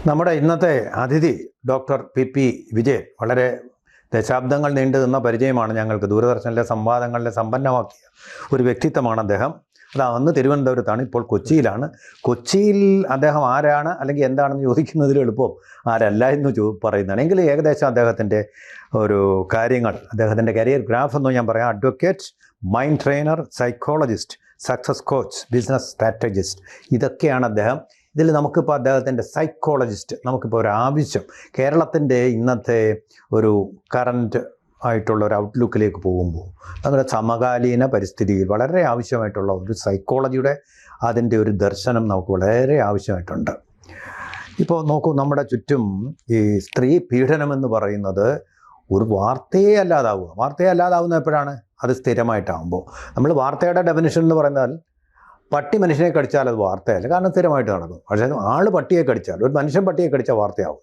നമ്മുടെ ഇന്നത്തെ അതിഥി ഡോക്ടർ പി വിജയൻ വളരെ ദശാബ്ദങ്ങൾ നീണ്ടു നിന്ന പരിചയമാണ് ഞങ്ങൾക്ക്. ദൂരദർശനിലെ സംവാദങ്ങളിലെ സമ്പന്നമാക്കിയ ഒരു വ്യക്തിത്വമാണ് അദ്ദേഹം. അന്ന് തിരുവനന്തപുരത്താണ്, ഇപ്പോൾ കൊച്ചിയിലാണ്. കൊച്ചിയിൽ അദ്ദേഹം ആരാണ് അല്ലെങ്കിൽ എന്താണെന്ന് ചോദിക്കുന്നതിൽ എളുപ്പം ആരല്ല എന്ന് പറയുന്നതാണ്. എങ്കിൽ ഏകദേശം അദ്ദേഹത്തിൻ്റെ ഒരു കാര്യങ്ങൾ, അദ്ദേഹത്തിൻ്റെ കരിയർ ഗ്രാഫ് എന്ന് ഞാൻ പറയാം. Advocate, mind trainer, psychologist, success coach, business strategist, ഇതൊക്കെയാണ് അദ്ദേഹം. ഇതിൽ നമുക്കിപ്പോൾ അദ്ദേഹത്തിൻ്റെ സൈക്കോളജിസ്റ്റ് നമുക്കിപ്പോൾ ഒരു ആവശ്യം, കേരളത്തിൻ്റെ ഇന്നത്തെ ഒരു കറൻറ്റ് ആയിട്ടുള്ള ഒരു ഔട്ട്ലുക്കിലേക്ക് പോകുമ്പോൾ നമ്മുടെ സമകാലീന പരിസ്ഥിതിയിൽ വളരെ ആവശ്യമായിട്ടുള്ള ഒരു സൈക്കോളജിയുടെ അതിൻ്റെ ഒരു ദർശനം നമുക്ക് വളരെ ആവശ്യമായിട്ടുണ്ട്. ഇപ്പോൾ നോക്കൂ, നമ്മുടെ ചുറ്റും ഈ സ്ത്രീ പീഡനമെന്ന് പറയുന്നത് ഒരു വാർത്തയെ അല്ലാതാവുന്ന എപ്പോഴാണ്? അത് സ്ഥിരമായിട്ടാകുമ്പോൾ. നമ്മൾ വാർത്തയുടെ ഡെഫിനിഷൻ എന്ന് പറഞ്ഞാൽ പട്ടി മനുഷ്യനെ കടിച്ചാൽ അത് വാർത്തയല്ല, കാരണം സ്ഥിരമായിട്ട് നടക്കും. പക്ഷേ ആൾ പട്ടിയെ കടിച്ചാൽ, ഒരു മനുഷ്യൻ പട്ടിയെ കടിച്ചാൽ വാർത്തയാവും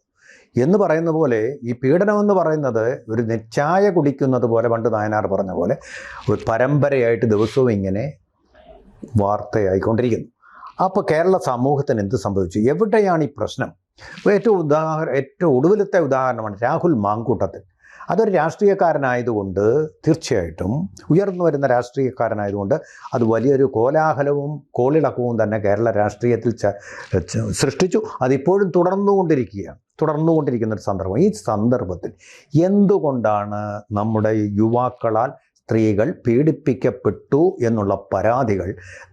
എന്ന് പറയുന്ന പോലെ ഈ പീഡനമെന്ന് പറയുന്നത് ഒരു നെച്ചായ കുടിക്കുന്നത് പോലെ, പണ്ട് നായനാർ പറഞ്ഞ പോലെ ഒരു പരമ്പരയായിട്ട് ദിവസവും ഇങ്ങനെ വാർത്തയായിക്കൊണ്ടിരിക്കുന്നു. അപ്പോൾ കേരള സമൂഹത്തിന് എന്ത് സംഭവിച്ചു? എവിടെയാണ് ഈ പ്രശ്നം? ഏറ്റവും ഒടുവിലത്തെ ഉദാഹരണമാണ് രാഹുൽ മാങ്കൂട്ടത്തിൽ. അതൊരു രാഷ്ട്രീയക്കാരനായതുകൊണ്ട്, തീർച്ചയായിട്ടും ഉയർന്നു വരുന്ന രാഷ്ട്രീയക്കാരനായതുകൊണ്ട് അത് വലിയൊരു കോലാഹലവും കോളിളക്കവും തന്നെ കേരള രാഷ്ട്രീയത്തിൽ സൃഷ്ടിച്ചു. അതിപ്പോഴും തുടർന്നുകൊണ്ടിരിക്കുന്ന ഒരു സന്ദർഭം. ഈ സന്ദർഭത്തിൽ എന്തുകൊണ്ടാണ് നമ്മുടെ യുവാക്കളാൽ സ്ത്രീകൾ പീഡിപ്പിക്കപ്പെട്ടു എന്നുള്ള പരാതികൾ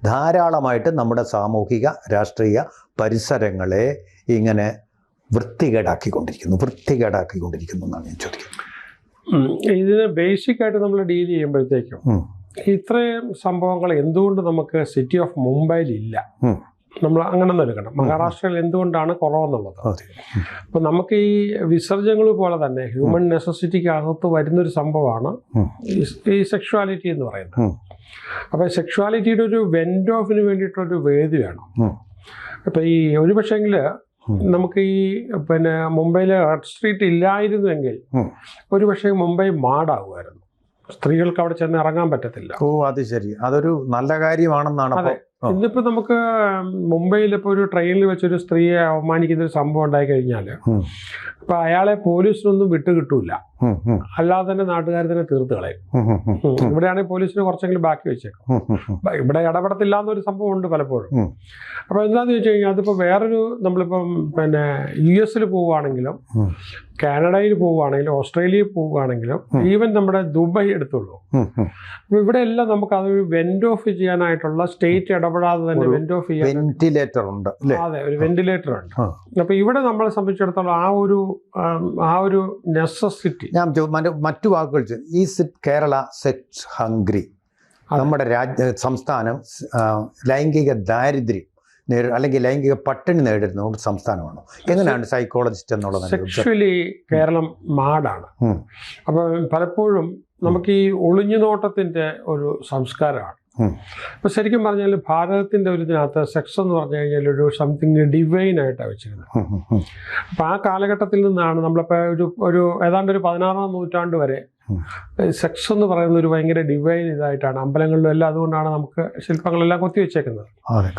ധാരാളമായിട്ട് നമ്മുടെ സാമൂഹിക രാഷ്ട്രീയ പരിസരങ്ങളെ ഇങ്ങനെ വൃത്തികേടാക്കിക്കൊണ്ടിരിക്കുന്നു എന്നാണ് ഞാൻ ചോദിക്കുന്നത്. ഇതിന് ബേസിക്കായിട്ട് നമ്മൾ ഡീൽ ചെയ്യുമ്പോഴത്തേക്കും ഇത്രയും സംഭവങ്ങൾ എന്തുകൊണ്ട് നമുക്ക് സിറ്റി ഓഫ് മുംബൈയിലില്ല, നമ്മൾ അങ്ങനെ എടുക്കണം. മഹാരാഷ്ട്രയിൽ എന്തുകൊണ്ടാണ് കുറവെന്നുള്ളത്. അപ്പം നമുക്ക് ഈ വിസർജ്യങ്ങൾ പോലെ തന്നെ ഹ്യൂമൻ നെസസിറ്റിക്ക് അകത്ത് വരുന്നൊരു സംഭവമാണ് ഈ സെക്ഷുവാലിറ്റി എന്ന് പറയുന്നത്. അപ്പം സെക്ഷുവാലിറ്റിയുടെ ഒരു വെൻഡ് ഓഫിന് വേണ്ടിയിട്ടൊരു വേദി വേണം. അപ്പം ഈ ഒരു പക്ഷേങ്കിൽ നമുക്ക് ഈ മുംബൈയിലെ റെഡ് സ്ട്രീറ്റ് ഇല്ലായിരുന്നുവെങ്കിൽ ഒരു പക്ഷേ മുംബൈ മാടാകുമായിരുന്നു. സ്ത്രീകൾക്ക് അവിടെ ചെന്ന് ഇറങ്ങാൻ പറ്റത്തില്ല. അത് ശരി, അതൊരു നല്ല കാര്യമാണെന്നാണ്. അതെ, ഇന്നിപ്പോൾ നമുക്ക് മുംബൈയിൽ ഇപ്പോൾ ഒരു ട്രെയിനിൽ വെച്ചൊരു സ്ത്രീയെ അവമാനിക്കുന്ന ഒരു സംഭവം ഉണ്ടായി കഴിഞ്ഞാൽ ഇപ്പം അയാളെ പോലീസിനൊന്നും വിട്ടുകിട്ടൂല, അല്ലാതെ തന്നെ നാട്ടുകാർ തന്നെ തീർത്ത് കളയും. ഇവിടെയാണെങ്കിൽ പോലീസിന് കുറച്ചെങ്കിലും ബാക്കി വെച്ചേക്കും. ഇവിടെ ഇടപെടത്തില്ല എന്നൊരു സംഭവം ഉണ്ട് പലപ്പോഴും. അപ്പോൾ എന്താണെന്ന് ചോദിച്ചു കഴിഞ്ഞാൽ അതിപ്പോൾ വേറൊരു, നമ്മളിപ്പം US പോവുകയാണെങ്കിലും കാനഡയിൽ പോവുകയാണെങ്കിലും ഓസ്ട്രേലിയയിൽ പോവുകയാണെങ്കിലും ഈവൻ നമ്മുടെ ദുബായ് എടുത്തുള്ളൂ. അപ്പോൾ ഇവിടെ എല്ലാം നമുക്ക് അതൊരു വെൻഡ് ഓഫ് ചെയ്യാനായിട്ടുള്ള സ്റ്റേറ്റ് ഇടപെടാതെ തന്നെ വെൻഡ് ഓഫ് ചെയ്യാൻ വെന്റിലേറ്റർ ഉണ്ട്. അതെ, ഒരു വെന്റിലേറ്റർ ഉണ്ട്. അപ്പോൾ ഇവിടെ നമ്മളെ സംബന്ധിച്ചിടത്തോളം ആ ഒരു നെസസിറ്റി. ഞാൻ മറ്റു വാക്കുകൾ, ഈസ് കേരള സെക്സ് ഹംഗ്രി? നമ്മുടെ സംസ്ഥാനം ലൈംഗിക ദാരിദ്ര്യം അല്ലെങ്കിൽ ലൈംഗിക പട്ടിണി നേരിടുന്ന ഒരു സംസ്ഥാനമാണ്. എങ്ങനെയാണ് സൈക്കോളജിസ്റ്റ് എന്നുള്ളത്? സെക്ഷലി കേരളം മാടാണ്. അപ്പോൾ പലപ്പോഴും നമുക്ക് ഈ ഒളിഞ്ഞുനോട്ടത്തിൻ്റെ ഒരു സംസ്കാരമാണ്. അപ്പോൾ ശരിക്കും പറഞ്ഞാൽ ഭാരതത്തിൻ്റെ ഒരു ഇതിനകത്ത് സെക്സ് എന്ന് പറഞ്ഞു കഴിഞ്ഞാൽ ഒരു സംതിങ് ഡിവൈൻ ആയിട്ടാണ് വെച്ചിരുന്നത്. അപ്പോൾ ആ കാലഘട്ടത്തിൽ നിന്നാണ് നമ്മളിപ്പോൾ ഒരു ഏതാണ്ട് ഒരു 16ാം നൂറ്റാണ്ട് വരെ സെക്സ് എന്ന് പറയുന്ന ഒരു ഭയങ്കര ഡിവൈൻ ഇതായിട്ടാണ് അമ്പലങ്ങളിലും എല്ലാം. അതുകൊണ്ടാണ് നമുക്ക് ശില്പങ്ങളെല്ലാം കൊത്തിവെച്ചേക്കുന്നത്.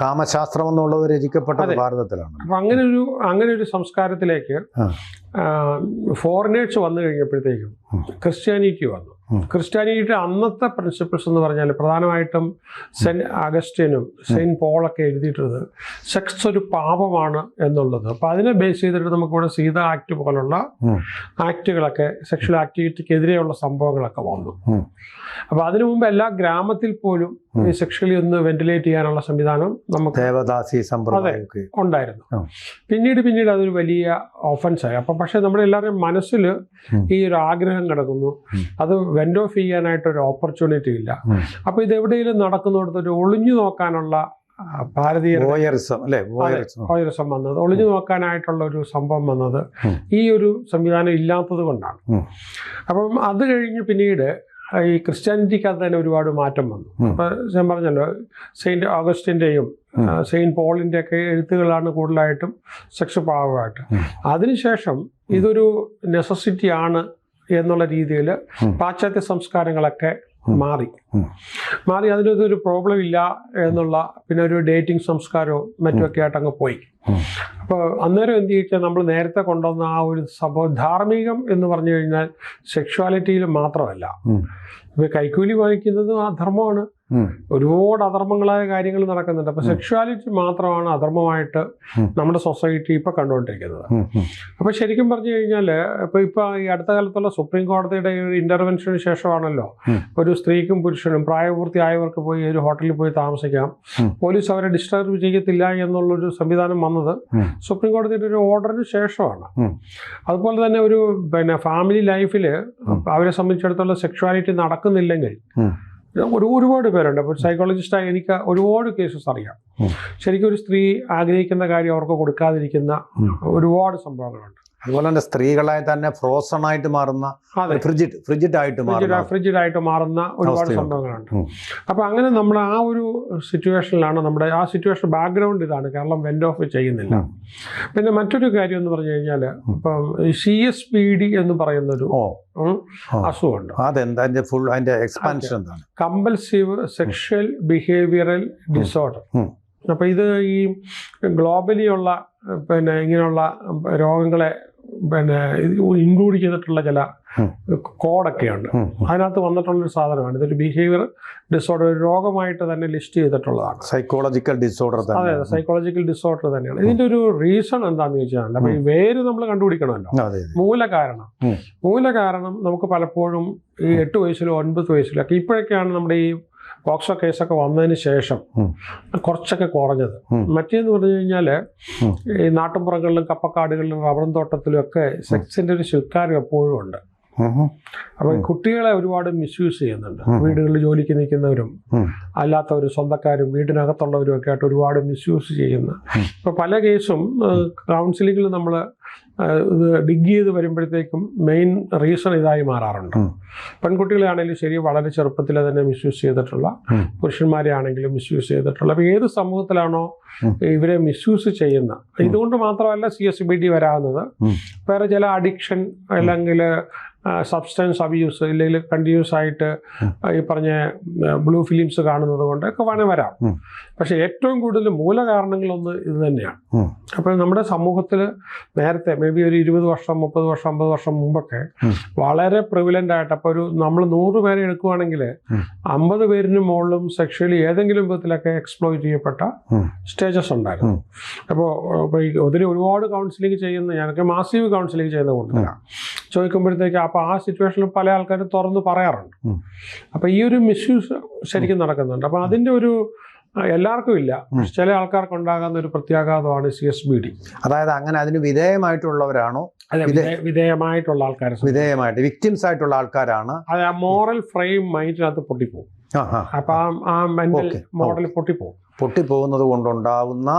കാമശാസ്ത്രം എന്നുള്ളത് രചിക്കപ്പെട്ടത് ഭാരതത്തിലാണ്. അപ്പം അങ്ങനെ ഒരു സംസ്കാരത്തിലേക്ക് ഫോറിനേഴ്സ് വന്നു കഴിഞ്ഞപ്പോഴത്തേക്കും ക്രിസ്ത്യാനിറ്റി വന്നു. ക്രിസ്ത്യാനിറ്റിയുടെ അന്നത്തെ പ്രിൻസിപ്പിൾസ് എന്ന് പറഞ്ഞാൽ പ്രധാനമായിട്ടും സെന്റ് അഗസ്റ്റിനും സെയിൻറ്റ് പോളൊക്കെ എഴുതിയിട്ടുള്ളത് സെക്സ് ഒരു പാപമാണ് എന്നുള്ളത്. അപ്പം അതിനെ ബേസ് ചെയ്തിട്ട് നമുക്കിവിടെ സീത ആക്ട് പോലുള്ള ആക്ടുകളൊക്കെ, സെക്ഷൽ ആക്ടിവിറ്റിക്കെതിരെയുള്ള സംഭവങ്ങളൊക്കെ വന്നു. അപ്പോൾ അതിനു മുമ്പ് എല്ലാ ഗ്രാമത്തിൽ പോലും ഈ സെക്ഷലി ഒന്ന് വെന്റിലേറ്റ് ചെയ്യാനുള്ള സംവിധാനം നമുക്ക് ദേവദാസി സമ്പ്രദായം ഉണ്ടായിരുന്നു. പിന്നീട് അതൊരു വലിയ ഓഫൻസായി. അപ്പം പക്ഷെ നമ്മുടെ എല്ലാവരുടെയും മനസ്സിൽ ഈ ഒരു ആഗ്രഹം കിടക്കുന്നു, അത് വെൻഡ് ഓഫ് ചെയ്യാനായിട്ടൊരു ഓപ്പർച്യൂണിറ്റി ഇല്ല. അപ്പോൾ ഇത് എവിടെയെങ്കിലും നടക്കുന്നിടത്തൊരു ഒളിഞ്ഞു നോക്കാനുള്ള ഭാരതീയ വോയറിസം വന്നത്, ഒളിഞ്ഞു നോക്കാനായിട്ടുള്ള ഒരു സംഭവം വന്നത് ഈ ഒരു സംവിധാനം ഇല്ലാത്തത് കൊണ്ടാണ്. അപ്പം അത് കഴിഞ്ഞ് പിന്നീട് ഈ ക്രിസ്ത്യാനിറ്റിക്കകത്ത് തന്നെ ഒരുപാട് മാറ്റം വന്നു. അപ്പോൾ ഞാൻ പറഞ്ഞല്ലോ, സെയിൻറ്റ് ഓഗസ്റ്റിൻ്റെയും സെയിൻറ്റ് പോളിൻ്റെയൊക്കെ എഴുത്തുകളാണ് കൂടുതലായിട്ടും സെക്സ് പാവമായിട്ട്. അതിനുശേഷം ഇതൊരു നെസസിറ്റിയാണ് എന്നുള്ള രീതിയിൽ പാശ്ചാത്യ സംസ്കാരങ്ങളൊക്കെ മാറി അതിനൊരു പ്രോബ്ലം ഇല്ല എന്നുള്ള, പിന്നെ ഒരു ഡേറ്റിംഗ് സംസ്കാരവും മറ്റുമൊക്കെ ആയിട്ട് അങ്ങ് പോയി. അപ്പോൾ അന്നേരം എന്ത് ചോദിച്ചാൽ നമ്മൾ നേരത്തെ കൊണ്ടുവന്ന ആ ഒരു സംഭവം ധാർമ്മികം എന്ന് പറഞ്ഞു കഴിഞ്ഞാൽ സെക്ഷുവാലിറ്റിയിൽ മാത്രമല്ല. ഇപ്പൊ കൈക്കൂലി വാങ്ങിക്കുന്നതും അധർമ്മമാണ്. ഒരുപാട് അധർമ്മങ്ങളായ കാര്യങ്ങൾ നടക്കുന്നുണ്ട്. അപ്പൊ സെക്ഷുവാലിറ്റി മാത്രമാണ് അധർമ്മമായിട്ട് നമ്മുടെ സൊസൈറ്റി ഇപ്പൊ കണ്ടുകൊണ്ടിരിക്കുന്നത്. അപ്പൊ ശരിക്കും പറഞ്ഞു കഴിഞ്ഞാല് ഇപ്പൊ ഈ അടുത്ത കാലത്തുള്ള സുപ്രീം കോടതിയുടെ ഇന്റർവെൻഷന് ശേഷമാണല്ലോ ഒരു സ്ത്രീക്കും പുരുഷനും പ്രായപൂർത്തിയായവർക്ക് പോയി ഒരു ഹോട്ടലിൽ പോയി താമസിക്കാം, പോലീസ് അവരെ ഡിസ്റ്റർബ് ചെയ്യത്തില്ല എന്നുള്ളൊരു സംവിധാനം വന്നത് സുപ്രീം കോടതിയുടെ ഒരു ഓർഡറിന് ശേഷമാണ്. അതുപോലെ തന്നെ ഒരു ഫാമിലി ലൈഫില് അവരെ സംബന്ധിച്ചിടത്തോളം സെക്ഷുവാലിറ്റി നടക്കുന്നില്ലെങ്കിൽ ഒരുപാട് പേരുണ്ട്. അപ്പോൾ സൈക്കോളജിസ്റ്റായി എനിക്ക് ഒരുപാട് കേസസ് അറിയാം. ശരിക്കും ഒരു സ്ത്രീ ആഗ്രഹിക്കുന്ന കാര്യം അവർക്ക് കൊടുക്കാതിരിക്കുന്ന ഒരുപാട് സംഭവങ്ങളുണ്ട്. അതുപോലെ തന്നെ സ്ത്രീകളായി തന്നെ ഫ്രോസൺ ആയിട്ട് മാറുന്ന, ഫ്രിജിഡായിട്ട് മാറുന്ന ഒരുപാട് സംഭവങ്ങളുണ്ട്. അപ്പൊ അങ്ങനെ നമ്മൾ ആ ഒരു സിറ്റുവേഷനിലാണ് നമ്മുടെ ആ സിറ്റുവേഷൻ ബാക്ക്ഗ്രൗണ്ട് ഇതാണ്. കേരളം വെൻഡ് ഓഫ് ചെയ്യുന്നില്ല. പിന്നെ മറ്റൊരു കാര്യം എന്ന് പറഞ്ഞു കഴിഞ്ഞാൽ ഇപ്പം CSBD എന്ന് പറയുന്നൊരു അസുഖമുണ്ട്. Compulsive sexual behavioural disorder. അപ്പൊ ഇത് ഈ ഗ്ലോബലി ഉള്ള ഇങ്ങനെയുള്ള രോഗങ്ങളെ ഇൻക്ലൂഡ് ചെയ്തിട്ടുള്ള ചില കോഡൊക്കെയുണ്ട്. അതിനകത്ത് വന്നിട്ടുള്ളൊരു സാധനമാണ്. ഇതൊരു ബിഹേവിയർ ഡിസോർഡർ, ഒരു രോഗമായിട്ട് തന്നെ ലിസ്റ്റ് ചെയ്തിട്ടുള്ളതാണ്. Psychological disorder. അതെ, സൈക്കോളജിക്കൽ ഡിസോർഡർ തന്നെയാണ്. ഇതിന്റെ ഒരു റീസൺ എന്താണെന്ന് ചോദിച്ചാൽ അപ്പൊ ഈ വേര് നമ്മൾ കണ്ടുപിടിക്കണമല്ലോ. മൂലകാരണം നമുക്ക് പലപ്പോഴും ഈ 8 വയസ്സിലോ 9 വയസ്സിലോ ഒക്കെ ഇപ്പോഴൊക്കെയാണ് നമ്മുടെ ഈ പോക്സോ കേസൊക്കെ വന്നതിന് ശേഷം കുറച്ചൊക്കെ കുറഞ്ഞത്. മറ്റേന്ന് പറഞ്ഞു കഴിഞ്ഞാല് ഈ നാട്ടുമ്പുറങ്ങളിലും കപ്പക്കാടുകളിലും റബ്ബറും തോട്ടത്തിലും ഒക്കെ സെക്സിന്റെ ഒരു ശിൽക്കാരം എപ്പോഴും ഉണ്ട്. അപ്പൊ കുട്ടികളെ ഒരുപാട് മിസ്യൂസ് ചെയ്യുന്നുണ്ട്. വീടുകളിൽ ജോലിക്ക് നിൽക്കുന്നവരും അല്ലാത്തവരും സ്വന്തക്കാരും വീടിനകത്തുള്ളവരും ഒക്കെ ആയിട്ട് ഒരുപാട് മിസ്യൂസ് ചെയ്യുന്ന ഇപ്പൊ പല കേസും കൗൺസിലിങ്ങിൽ നമ്മൾ ഇത് ഡിഗ് ചെയ്ത് വരുമ്പോഴത്തേക്കും മെയിൻ റീസൺ ഇതായി മാറാറുണ്ട്. പെൺകുട്ടികളെ ആണെങ്കിലും ശരി, വളരെ ചെറുപ്പത്തിൽ തന്നെ മിസ്യൂസ് ചെയ്തിട്ടുള്ള, പുരുഷന്മാരെ ആണെങ്കിലും മിസ്യൂസ് ചെയ്തിട്ടുള്ള. അപ്പൊ ഏത് സമൂഹത്തിലാണോ ഇവരെ മിസ്യൂസ് ചെയ്യുന്ന, ഇതുകൊണ്ട് മാത്രമല്ല CSBD വരാവുന്നത്, വേറെ ചില അഡിക്ഷൻ അല്ലെങ്കിൽ സബ്സ്റ്റൻസ് അബ്യൂസ് ഇല്ലെങ്കിൽ കണ്ടിന്യൂസ് ആയിട്ട് ഈ പറഞ്ഞ ബ്ലൂ ഫിലിംസ് കാണുന്നത് കൊണ്ടൊക്കെ വേണേൽ വരാം. പക്ഷെ ഏറ്റവും കൂടുതൽ മൂലകാരണങ്ങളൊന്ന് ഇത് തന്നെയാണ്. അപ്പോൾ നമ്മുടെ സമൂഹത്തിൽ നേരത്തെ മേ ബി ഒരു 20 വർഷം 30 വർഷം 50 വർഷം മുമ്പൊക്കെ വളരെ പ്രിവിലൻ്റ് ആയിട്ട്, അപ്പോൾ ഒരു നമ്മൾ 100 പേരെ എടുക്കുകയാണെങ്കിൽ 50 പേരിന് മുകളിലും സെക്ഷലി ഏതെങ്കിലും വിധത്തിലൊക്കെ എക്സ്പ്ലോയിറ്റ് ചെയ്യപ്പെട്ട സ്റ്റേജസ് ഉണ്ടായിരുന്നു. അപ്പോൾ അതിന് ഒരുപാട് കൗൺസിലിംഗ് ചെയ്യുന്ന, ഞാനൊക്കെ മാസീവ് കൗൺസിലിംഗ് ചെയ്യുന്ന കൂട്ടത്തിലാണ്. ചോദിക്കുമ്പോഴത്തേക്ക് അപ്പോൾ ആ സിറ്റുവേഷനിൽ പല ആൾക്കാരും തുറന്ന് പറയാറുണ്ട്. അപ്പോൾ ഈ ഒരു മിസ്യൂസ് ശരിക്കും നടക്കുന്നുണ്ട്. അപ്പോൾ അതിൻ്റെ ഒരു എല്ലാവർക്കും ഇല്ല, ചില ആൾക്കാർക്ക് ഉണ്ടാകുന്ന ഒരു പ്രത്യാഘാതമാണ് CSBD. അതായത് അങ്ങനെ അതിന് വിധേയമായിട്ടുള്ളവരാണോ? വിധേയമായിട്ടുള്ള ആൾക്കാർ, വിക്ടിംസ് ആയിട്ടുള്ള ആൾക്കാരാണ്. അത് ആ മോറൽ ഫ്രെയിം മൈൻഡിനകത്ത് പൊട്ടിപ്പോകും. അപ്പൊ ആ മെന്റൽ മോഡൽ പൊട്ടിപ്പോകുന്നത് കൊണ്ടുണ്ടാവുന്ന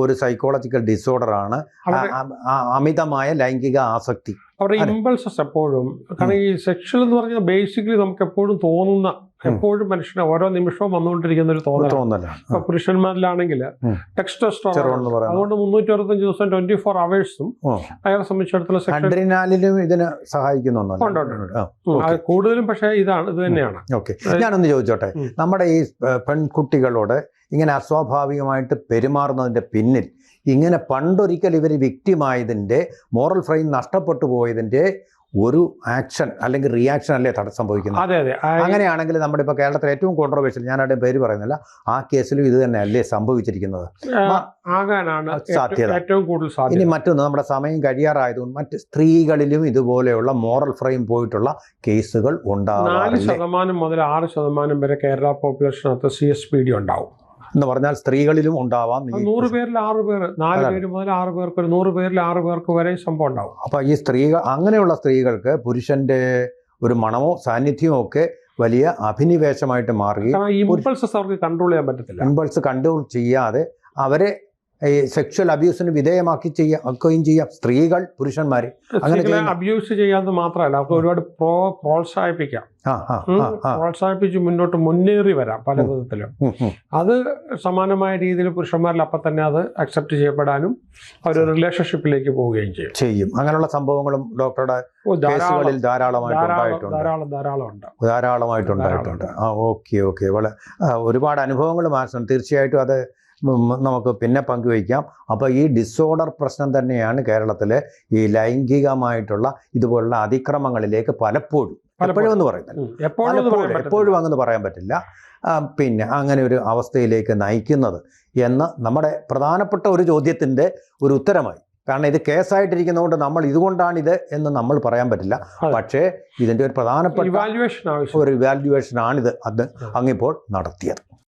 ഒരു സൈക്കോളജിക്കൽ ഡിസോർഡർ ആണ് അമിതമായ ലൈംഗിക ആസക്തി. അവരുടെ ഇമ്പൾസസ് എപ്പോഴും, കാരണം ഈ സെക്ഷൽ എന്ന് പറഞ്ഞാൽ ബേസിക്കലി നമുക്ക് എപ്പോഴും തോന്നുന്ന, എപ്പോഴും മനുഷ്യന് ഓരോ നിമിഷവും വന്നുകൊണ്ടിരിക്കുന്ന ഒരു തോന്നലാണ്. ഇപ്പൊ പുരുഷന്മാരിലാണെങ്കിൽ ടെസ്റ്റോസ്റ്റെറോൺ, അതുകൊണ്ട് 365 ദിവസം 24 അവേഴ്സും അയാളെ സംബന്ധിച്ചിടത്തോളം അഡ്രിനാലിനും ഇതിന് സഹായിക്കുന്നുണ്ട് കൂടുതലും. പക്ഷേ ഇത് തന്നെയാണ്. ഓക്കെ, ഞാനൊന്ന് ചോദിച്ചോട്ടെ, നമ്മുടെ ഈ പെൺകുട്ടികളോട് ഇങ്ങനെ അസ്വാഭാവികമായിട്ട് പെരുമാറുന്നതിന്റെ പിന്നിൽ ഇങ്ങനെ പണ്ടൊരിക്കൽ ഇവർ വിക്ടിമായതിൻ്റെ, മോറൽ ഫ്രെയിം നഷ്ടപ്പെട്ടു പോയതിൻ്റെ ഒരു ആക്ഷൻ അല്ലെങ്കിൽ റിയാക്ഷൻ അല്ലേ സംഭവിക്കുന്നത്? അതെ അതെ. അങ്ങനെയാണെങ്കിൽ നമ്മുടെ ഇപ്പോൾ കേരളത്തിൽ ഏറ്റവും കോൺട്രവേഴ്ഷ്യൽ, ഞാൻ ആരുടെയും പേര് പറയുന്നില്ല, ആ കേസിലും ഇത് തന്നെ അല്ലേ സംഭവിച്ചിരിക്കുന്നത്? ആകാനാണ് സാധ്യത, ഏറ്റവും കൂടുതൽ സാധ്യത. ഇനി മറ്റൊന്ന്, നമ്മുടെ സമയം കഴിയാറായതുകൊണ്ട് മറ്റ് സ്ത്രീകളിലും ഇതുപോലെയുള്ള മോറൽ ഫ്രെയിം പോയിട്ടുള്ള കേസുകൾ ഉണ്ടാകും. 4% മുതൽ 6% വരെ കേരള പോപ്പുലേഷനകത്ത് CSBD ഉണ്ടാവും എന്ന് പറഞ്ഞാൽ സ്ത്രീകളിലും ഉണ്ടാവാം. 100 പേരിൽ 6 പേർ, 4 പേര് മുതൽ 6 പേർക്ക്, 100 പേരിൽ 6 പേർക്ക് വരെ സംഭവം ഉണ്ടാവും. അപ്പൊ ഈ അങ്ങനെയുള്ള സ്ത്രീകൾക്ക് പുരുഷന്റെ ഒരു മണമോ സാന്നിധ്യമോ ഒക്കെ വലിയ അഭിനിവേശമായിട്ട് മാറുകയും, ഇമ്പൾസസ് അവർക്ക് കൺട്രോൾ ചെയ്യാൻ പറ്റത്തില്ല. ഇമ്പൾസ് കൺട്രോൾ ചെയ്യാതെ അവരെ ഈ സെക്ഷൽ അബ്യൂസിന് വിധേയമാക്കുകയും ചെയ്യാം സ്ത്രീകൾ, പുരുഷന്മാരെ. അങ്ങനെ അബ്യൂസ് ചെയ്യാന്ന് മാത്രമല്ല, അവർക്ക് ഒരുപാട് പ്രോത്സാഹിപ്പിക്കാം, പ്രോത്സാഹിപ്പിച്ച് മുന്നേറി വരാം പല വിധത്തിലും. അത് സമാനമായ രീതിയിൽ പുരുഷന്മാരിൽ അപ്പം തന്നെ അത് അക്സെപ്റ്റ് ചെയ്യപ്പെടാനും അവർ റിലേഷൻഷിപ്പിലേക്ക് പോവുകയും ചെയ്യും. അങ്ങനെയുള്ള സംഭവങ്ങളും ഡോക്ടറുടെ കേസുകളിൽ ധാരാളമായിട്ടുണ്ടായിട്ടുണ്ട്. ഓക്കെ, ഒരുപാട് അനുഭവങ്ങൾ മാറ്റണം തീർച്ചയായിട്ടും. അത് നമുക്ക് പിന്നെ പങ്കുവയ്ക്കാം. അപ്പോൾ ഈ ഡിസോർഡർ പ്രശ്നം തന്നെയാണ് കേരളത്തിലെ ഈ ലൈംഗികമായിട്ടുള്ള ഇതുപോലുള്ള അതിക്രമങ്ങളിലേക്ക് പലപ്പോഴും എപ്പോഴും എന്ന് പറയുന്നത് എപ്പോഴും അങ്ങെന്ന് പറയാൻ പറ്റില്ല, പിന്നെ അങ്ങനെ ഒരു അവസ്ഥയിലേക്ക് നയിക്കുന്നത് എന്ന് നമ്മുടെ പ്രധാനപ്പെട്ട ഒരു ചോദ്യത്തിൻ്റെ ഒരു ഉത്തരമായി. കാരണം ഇത് കേസായിട്ടിരിക്കുന്നതുകൊണ്ട് നമ്മൾ ഇതുകൊണ്ടാണിത് എന്ന് നമ്മൾ പറയാൻ പറ്റില്ല. പക്ഷേ ഇതിൻ്റെ ഒരു പ്രധാനപ്പെട്ട ഒരു ഇവാലുവേഷനാണിത് അങ്ങിപ്പോൾ നടത്തിയത്.